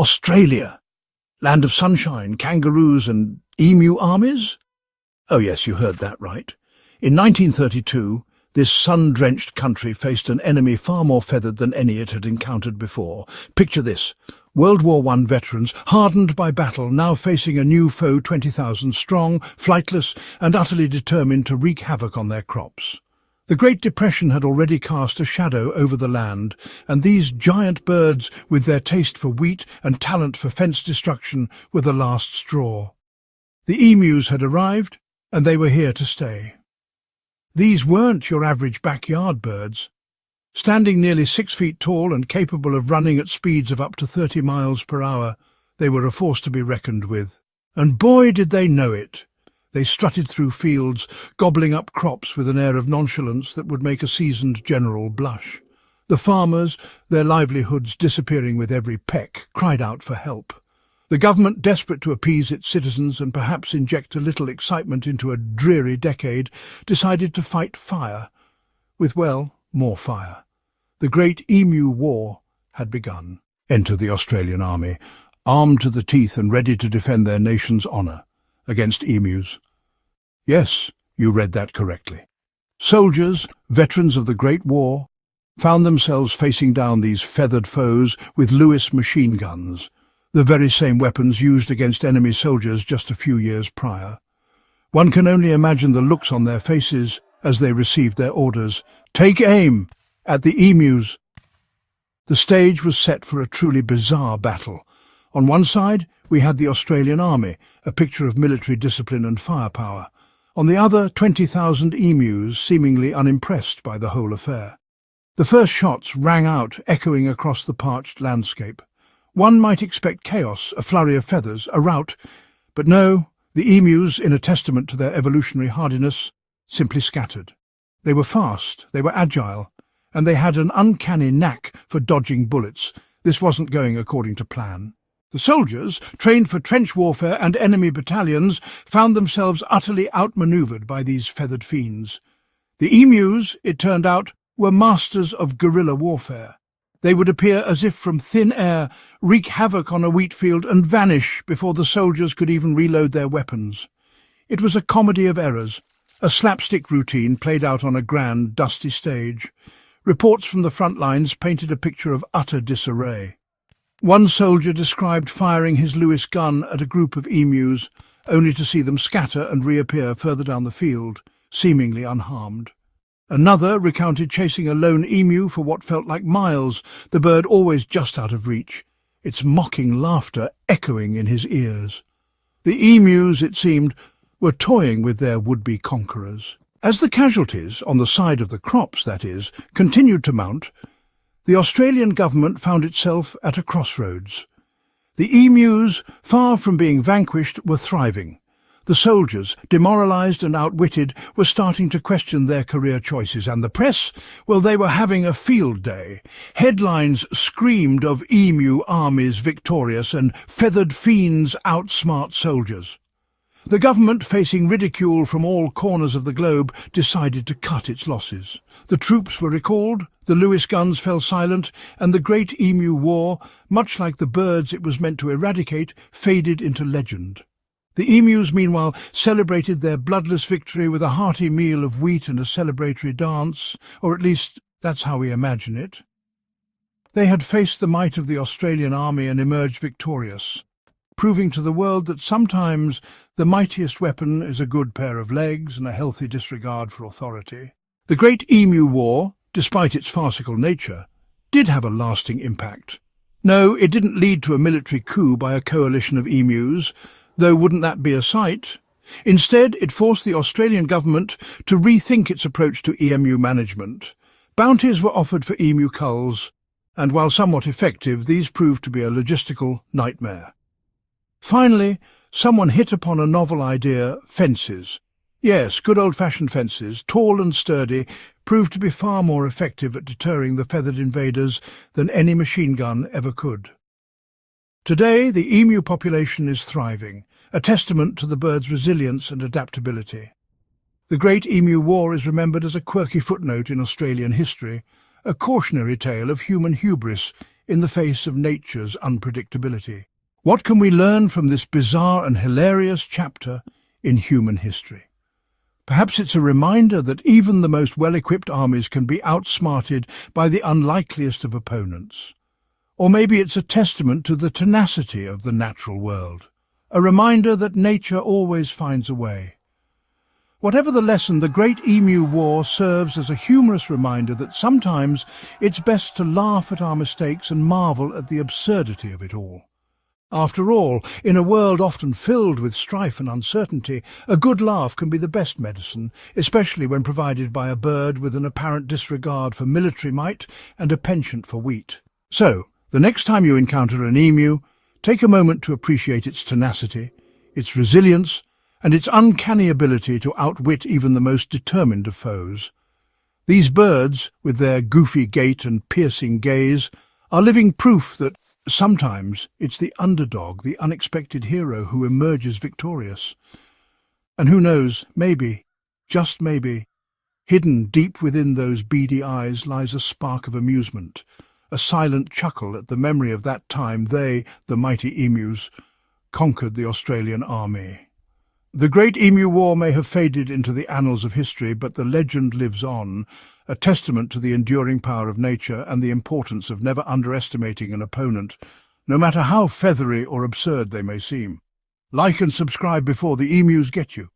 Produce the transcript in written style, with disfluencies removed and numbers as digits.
Australia, land of sunshine, kangaroos and emu armies? Oh yes, you heard that right. In 1932, this sun-drenched country faced an enemy far more feathered than any it had encountered before. Picture this. World War I veterans, hardened by battle, now facing a new foe 20,000 strong, flightless and utterly determined to wreak havoc on their crops. The Great Depression had already cast a shadow over the land, and these giant birds, with their taste for wheat and talent for fence destruction, were the last straw. The emus had arrived, and they were here to stay. These weren't your average backyard birds. Standing nearly 6 feet tall and capable of running at speeds of up to 30 miles per hour, they were a force to be reckoned with. And boy did they know it! They strutted through fields, gobbling up crops with an air of nonchalance that would make a seasoned general blush. The farmers, their livelihoods disappearing with every peck, cried out for help. The government, desperate to appease its citizens and perhaps inject a little excitement into a dreary decade, decided to fight fire. With, well, more fire. The Great Emu War had begun. Enter the Australian Army, armed to the teeth and ready to defend their nation's honour against emus. Yes, you read that correctly. Soldiers, veterans of the Great War, found themselves facing down these feathered foes with Lewis machine guns, the very same weapons used against enemy soldiers just a few years prior. One can only imagine the looks on their faces as they received their orders. Take aim at the emus. The stage was set for a truly bizarre battle. On one side, we had the Australian Army, a picture of military discipline and firepower. On the other, 20,000 emus, seemingly unimpressed by the whole affair. The first shots rang out, echoing across the parched landscape. One might expect chaos, a flurry of feathers, a rout, but no, the emus, in a testament to their evolutionary hardiness, simply scattered. They were fast, they were agile, and they had an uncanny knack for dodging bullets. This wasn't going according to plan. The soldiers, trained for trench warfare and enemy battalions, found themselves utterly outmanoeuvred by these feathered fiends. The emus, it turned out, were masters of guerrilla warfare. They would appear as if from thin air, wreak havoc on a wheat field and vanish before the soldiers could even reload their weapons. It was a comedy of errors, a slapstick routine played out on a grand, dusty stage. Reports from the front lines painted a picture of utter disarray. One soldier described firing his Lewis gun at a group of emus, only to see them scatter and reappear further down the field, seemingly unharmed. Another recounted chasing a lone emu for what felt like miles, the bird always just out of reach, its mocking laughter echoing in his ears. The emus, it seemed, were toying with their would-be conquerors. As the casualties, on the side of the crops that is, continued to mount, the Australian government found itself at a crossroads. The emus, far from being vanquished, were thriving. The soldiers, demoralised and outwitted, were starting to question their career choices, and the press, well, they were having a field day. Headlines screamed of emu armies victorious and feathered fiends outsmart soldiers. The government, facing ridicule from all corners of the globe, decided to cut its losses. The troops were recalled, the Lewis guns fell silent, and the Great Emu War, much like the birds it was meant to eradicate, faded into legend. The emus, meanwhile, celebrated their bloodless victory with a hearty meal of wheat and a celebratory dance, or at least that's how we imagine it. They had faced the might of the Australian Army and emerged victorious, proving to the world that sometimes the mightiest weapon is a good pair of legs and a healthy disregard for authority. The Great Emu War, despite its farcical nature, did have a lasting impact. No, it didn't lead to a military coup by a coalition of emus, though wouldn't that be a sight? Instead, it forced the Australian government to rethink its approach to emu management. Bounties were offered for emu culls, and while somewhat effective, these proved to be a logistical nightmare. Finally, someone hit upon a novel idea: fences. Yes, good old-fashioned fences, tall and sturdy, proved to be far more effective at deterring the feathered invaders than any machine gun ever could. Today, the emu population is thriving, a testament to the bird's resilience and adaptability. The Great Emu War is remembered as a quirky footnote in Australian history, a cautionary tale of human hubris in the face of nature's unpredictability. What can we learn from this bizarre and hilarious chapter in human history? Perhaps it's a reminder that even the most well-equipped armies can be outsmarted by the unlikeliest of opponents. Or maybe it's a testament to the tenacity of the natural world, a reminder that nature always finds a way. Whatever the lesson, the Great Emu War serves as a humorous reminder that sometimes it's best to laugh at our mistakes and marvel at the absurdity of it all. After all, in a world often filled with strife and uncertainty, a good laugh can be the best medicine, especially when provided by a bird with an apparent disregard for military might and a penchant for wheat. So, the next time you encounter an emu, take a moment to appreciate its tenacity, its resilience, and its uncanny ability to outwit even the most determined of foes. These birds, with their goofy gait and piercing gaze, are living proof that sometimes it's the underdog, the unexpected hero, who emerges victorious. And who knows, maybe, just maybe, hidden deep within those beady eyes lies a spark of amusement, a silent chuckle at the memory of that time they, the mighty emus, conquered the Australian army. The Great Emu War may have faded into the annals of history, but the legend lives on, a testament to the enduring power of nature and the importance of never underestimating an opponent, no matter how feathery or absurd they may seem. Like and subscribe before the emus get you.